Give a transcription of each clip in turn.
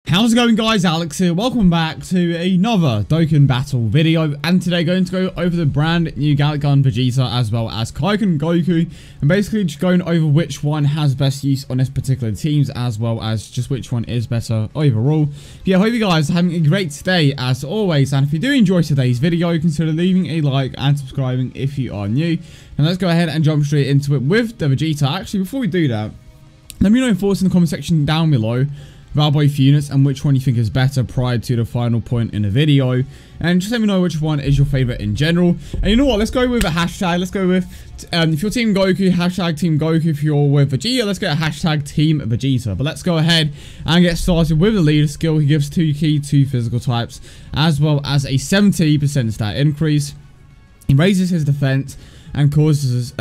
How's it going, guys? Alex here. Welcome back to another Dokkan battle video, and today going to go over the brand new Galick Gun Vegeta as well as Kaioken Goku, and basically just going over which one has best use on this particular teams as well as just which one is better overall. But yeah, I hope you guys are having a great day as always, and if you do enjoy today's video, consider leaving a like and subscribing if you are new. And let's go ahead and jump straight into it with the Vegeta. Actually, before we do that, let me know your thoughts in the comment section down below about both units and which one you think is better prior to the final point in the video, and just let me know which one is your favorite in general. And you know what, let's go with a hashtag. Let's go with if you're team Goku, hashtag team Goku. If you're with Vegeta, let's get a hashtag team Vegeta. But let's go ahead and get started with the leader skill. He gives 2 key to physical types as well as a 70% stat increase. He raises his defense and causes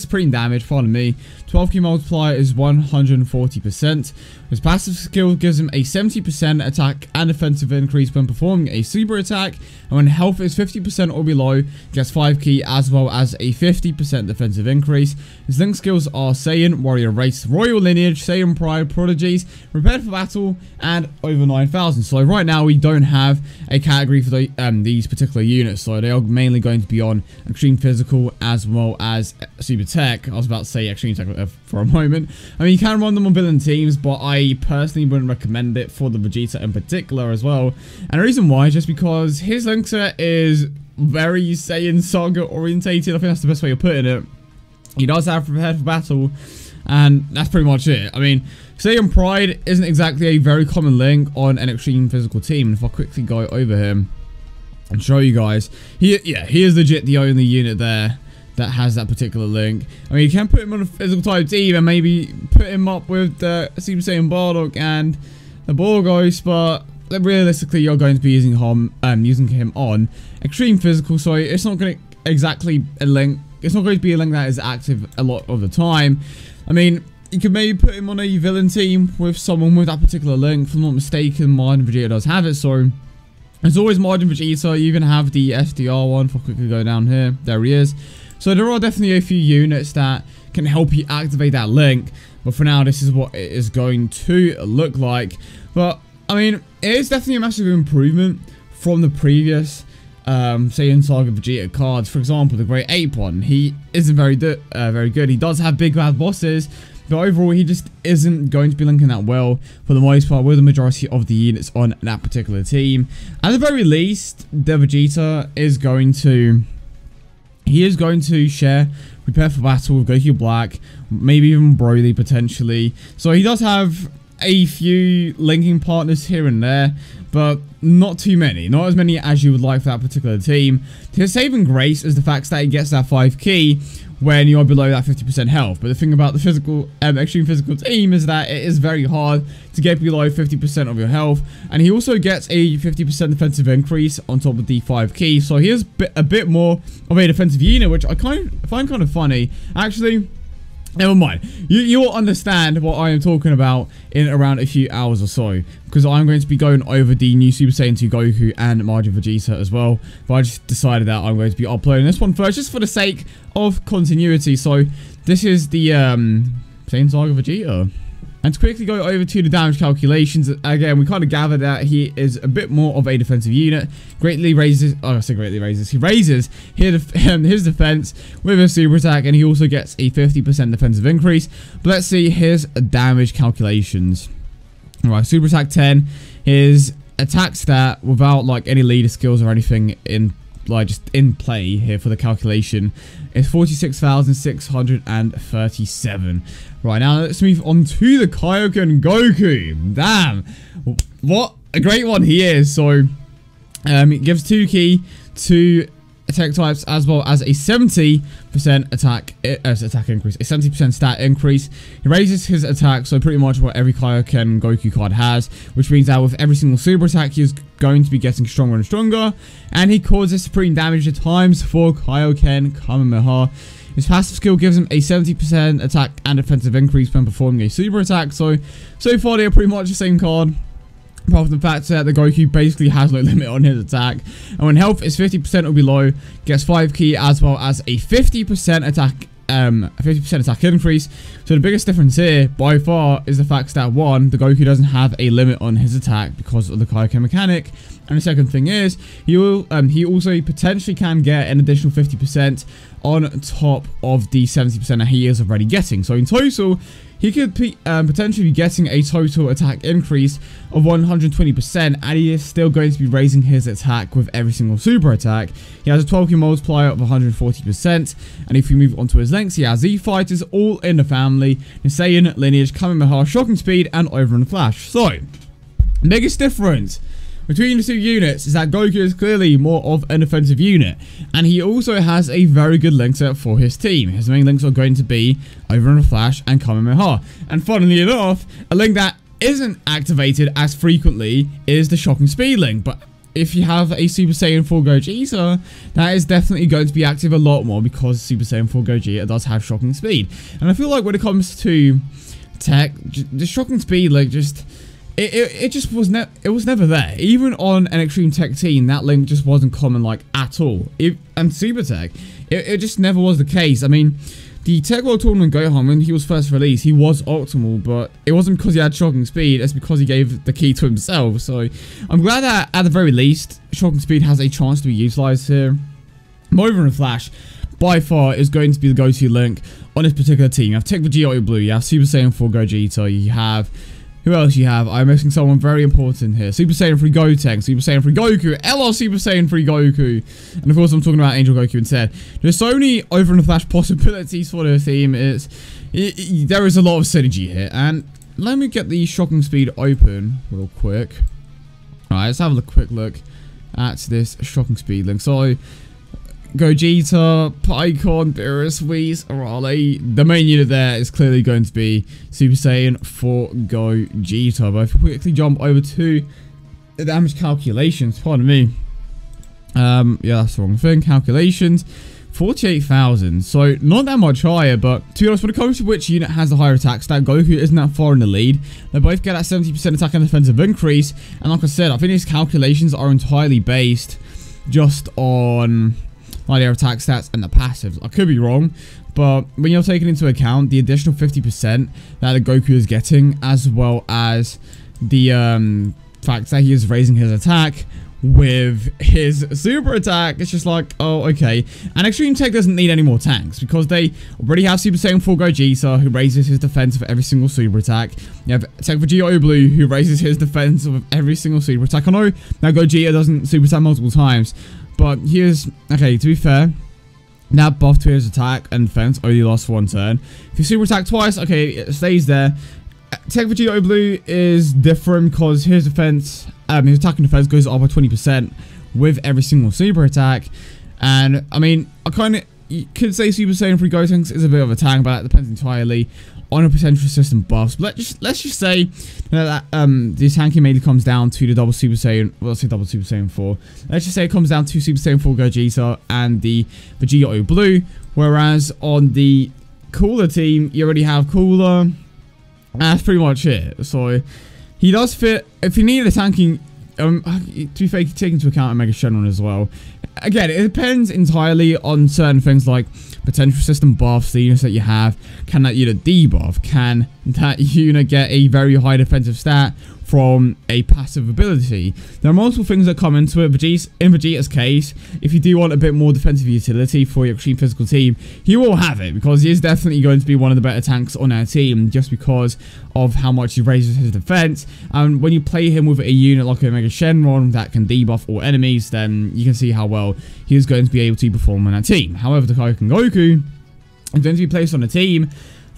supreme damage. Pardon me. 12 key multiplier is 140%. His passive skill gives him a 70% attack and defensive increase when performing a super attack, and when health is 50% or below, gets 5 key as well as a 50% defensive increase. His link skills are Saiyan, Warrior Race, Royal Lineage, Saiyan Pride, Prodigies, Prepared for Battle, and over 9,000. So right now we don't have a category for these particular units, so they are mainly going to be on Extreme Physical as well as Super Tech. I was about to say Extreme Tech for a moment. I mean, you can run them on villain teams, but I personally wouldn't recommend it for the Vegeta in particular as well. And the reason why is just because his link set is very Saiyan Saga orientated. I think that's the best way of putting it. He does have Prepared for Battle, and that's pretty much it. I mean, Saiyan Pride isn't exactly a very common link on an Extreme Physical team. And if I quickly go over him and show you guys, he is legit the only unit there that has that particular link. I mean, you can put him on a physical type team and maybe put him up with the Super Saiyan Bardock and the Borgos, but realistically you're going to be using him on Extreme Physical, so it's not going to exactly a link. It's not going to be a link that is active a lot of the time. I mean, you could maybe put him on a villain team with someone with that particular link. If I'm not mistaken, Margin Vegeta does have it, so there's always Margin Vegeta. You even have the SDR one. If I quickly go down here, there he is. So there are definitely a few units that can help you activate that link, but for now this is what it is going to look like. But I mean, it is definitely a massive improvement from the previous Saiyan Saga Vegeta cards. For example, the Great Ape one, he isn't very good. He does have big bad bosses, but overall he just isn't going to be linking that well for the most part with the majority of the units on that particular team. At the very least, the Vegeta is going to share Prepare for Battle with Goku Black, maybe even Broly potentially. So he does have a few linking partners here and there, but not too many. Not as many as you would like for that particular team. His saving grace is the fact that he gets that 5 key when you're below that 50% health. But the thing about the physical, Extreme Physical team is that it is very hard to get below 50% of your health. And he also gets a 50% defensive increase on top of the 5 key. So he is a bit more of a defensive unit, which I find kind of funny. Actually, never mind. You will understand what I am talking about in around a few hours or so, because I'm going to be going over the new Super Saiyan 2 Goku and Margin Vegeta as well. But I just decided that I'm going to be uploading this one first, just for the sake of continuity. So this is the Saiyan Saga Vegeta. And to quickly go over to the damage calculations, again, we kind of gather that he is a bit more of a defensive unit. He raises his defense with a super attack, and he also gets a 50% defensive increase. But let's see his damage calculations. Alright, super attack 10, his attack stat without like any leader skills or anything in just in play here for the calculation is 46,637. Right, now let's move on to the Kaioken Goku. Damn, what a great one he is. So it gives 2 key to attack types as well as a 70% attack increase, a 70% stat increase. He raises his attack, so pretty much what every Kaioken Goku card has, which means that with every single super attack he is going to be getting stronger and stronger, and he causes supreme damage at times for Kaioken Kamehameha. His passive skill gives him a 70% attack and defensive increase when performing a super attack. So far they are pretty much the same card, apart from the fact that the Goku basically has no limit on his attack. And when health is 50% or below, gets 5 key as well as a 50% attack 50% attack increase. So the biggest difference here by far is the fact that one, the Goku doesn't have a limit on his attack because of the Kaioken mechanic, and the second thing is he also potentially can get an additional 50% on top of the 70% that he is already getting. So in total, he could potentially be getting a total attack increase of 120%, and he is still going to be raising his attack with every single super attack. He has a 12Q multiplier of 140%, and if we move on to his links, he has Z Fighters all in the family, Insane, Lineage, Kamehameha, Shocking Speed, and Over and Flash. So, the biggest difference between the two units is that Goku is clearly more of an offensive unit, and he also has a very good link set for his team. His main links are going to be Over and Flash and Kamehameha. And funnily enough, a link that isn't activated as frequently is the Shocking Speed link, but if you have a Super Saiyan 4 Gogeta, that is definitely going to be active a lot more because Super Saiyan 4 Gogeta does have Shocking Speed. And I feel like when it comes to tech, the Shocking Speed, like, it just was never there. Even on an Extreme Tech team, that link just wasn't common, like, at all. And Super Tech, it just never was the case. I mean, the Tech World Tournament Gohan, when he was first released, he was optimal, but it wasn't because he had Shocking Speed, it's because he gave the key to himself. So I'm glad that at the very least, Shocking Speed has a chance to be utilized here. Over and Flash, by far, is going to be the go-to link on this particular team. You have TEQ Vegeta Blue, you have Super Saiyan 4 Gogeta, you have... Who else you have? I'm missing someone very important here. Super Saiyan 3 Goten, Super Saiyan 3 Goku, LR Super Saiyan 3 Goku. And of course, I'm talking about Angel Goku instead. There's so many Over and Flash possibilities for the team. There is a lot of synergy here. And let me get the Shocking Speed open real quick. Alright, let's have a quick look at this Shocking Speed link. So, Gogeta, Pycon, Beerus, Whis, Arale. The main unit there is clearly going to be Super Saiyan 4 Gogeta. But if we quickly jump over to the damage calculations, pardon me. Yeah, that's the wrong thing. Calculations, 48,000. So, not that much higher, but to be honest, when it comes to which unit has the higher attack stat, Goku isn't that far in the lead. They both get that 70% attack and defensive increase. And like I said, I think these calculations are entirely based just on their attack stats and the passives. I could be wrong, but when you're taking into account the additional 50% that the Goku is getting, as well as the fact that he is raising his attack with his super attack, it's just like, oh, okay. And Extreme Tech doesn't need any more tanks because they already have Super Saiyan 4 Gogeta, who raises his defense of every single super attack. You have TEQ Vegeta Blue, who raises his defense of every single super attack. I know that Gogeta doesn't super attack multiple times, but here's, okay, to be fair, that buff to his attack and defense only lasts for one turn. If you super attack twice, okay, it stays there. TEQ Vegeta Blue is different because his defense, his attack and defense goes up by 20% with every single super attack. And, I mean, you could say Super Saiyan 3 Gotenks is a bit of a tank, but that depends entirely on a potential system buffs. But let's just say that the tanking mainly comes down to the double Super Saiyan, well, let's say double Super Saiyan 4. Let's just say it comes down to Super Saiyan 4 Gogeta and the Vegeta Blue, whereas on the Cooler team, you already have Cooler, and that's pretty much it. So he does fit. If you need a tanking, to be fair, take into account a Mega Shenron as well. Again, it depends entirely on certain things like potential system buffs, the units that you have. Can that unit debuff? Can that unit get a very high defensive stat from a passive ability? There are multiple things that come into it. In Vegeta's case, if you do want a bit more defensive utility for your Extreme Physical team, he will have it because he is definitely going to be one of the better tanks on our team just because of how much he raises his defense. And when you play him with a unit like a Mega Shenron that can debuff all enemies, then you can see how well he is going to be able to perform on that team. However, the Kaioken Goku is going to be placed on a team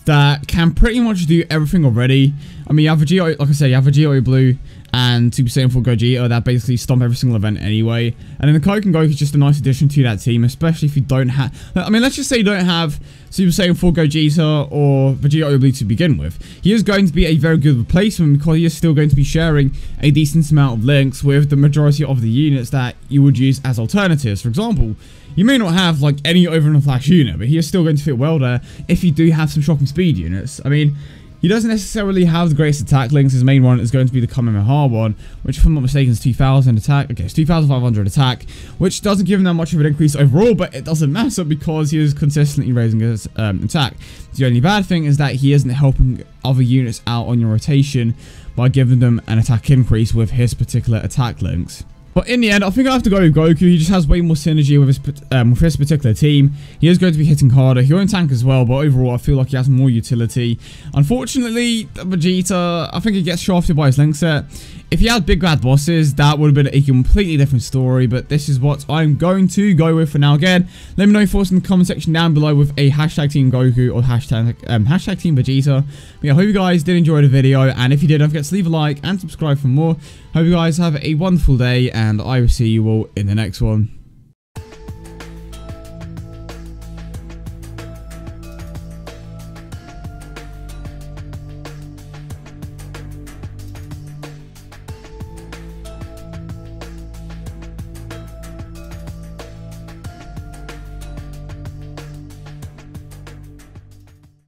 that can pretty much do everything already. I mean, you have Vegeta, like I said, you have Vegeta Blue and Super Saiyan 4 Gogeta that basically stomp every single event anyway. And then the Kaioken Goku is just a nice addition to that team, especially if you don't have... I mean, let's just say you don't have Super Saiyan 4 Gogeta or Vegeta Blue to begin with. He is going to be a very good replacement because he is still going to be sharing a decent amount of links with the majority of the units that you would use as alternatives. For example, you may not have like any Over and Flash unit, but he is still going to fit well there if you do have some Shocking Speed units. I mean, He doesn't necessarily have the greatest attack links. His main one is going to be the Kamehameha one, which if I'm not mistaken is 2000 attack. Okay, it's 2500 attack, which doesn't give him that much of an increase overall, but it doesn't matter because he is consistently raising his attack. The only bad thing is that he isn't helping other units out on your rotation by giving them an attack increase with his particular attack links. But in the end, I think I have to go with Goku. He just has way more synergy with his particular team. He is going to be hitting harder. He won't tank as well, but overall, I feel like he has more utility. Unfortunately, Vegeta, I think he gets shafted by his link set. If he had big bad bosses, that would have been a completely different story, but this is what I'm going to go with for now. Again, let me know your thoughts in the comment section down below with a hashtag Team Goku or hashtag Team Vegeta. But yeah, I hope you guys did enjoy the video, and if you did, don't forget to leave a like and subscribe for more. Hope you guys have a wonderful day, and I will see you all in the next one.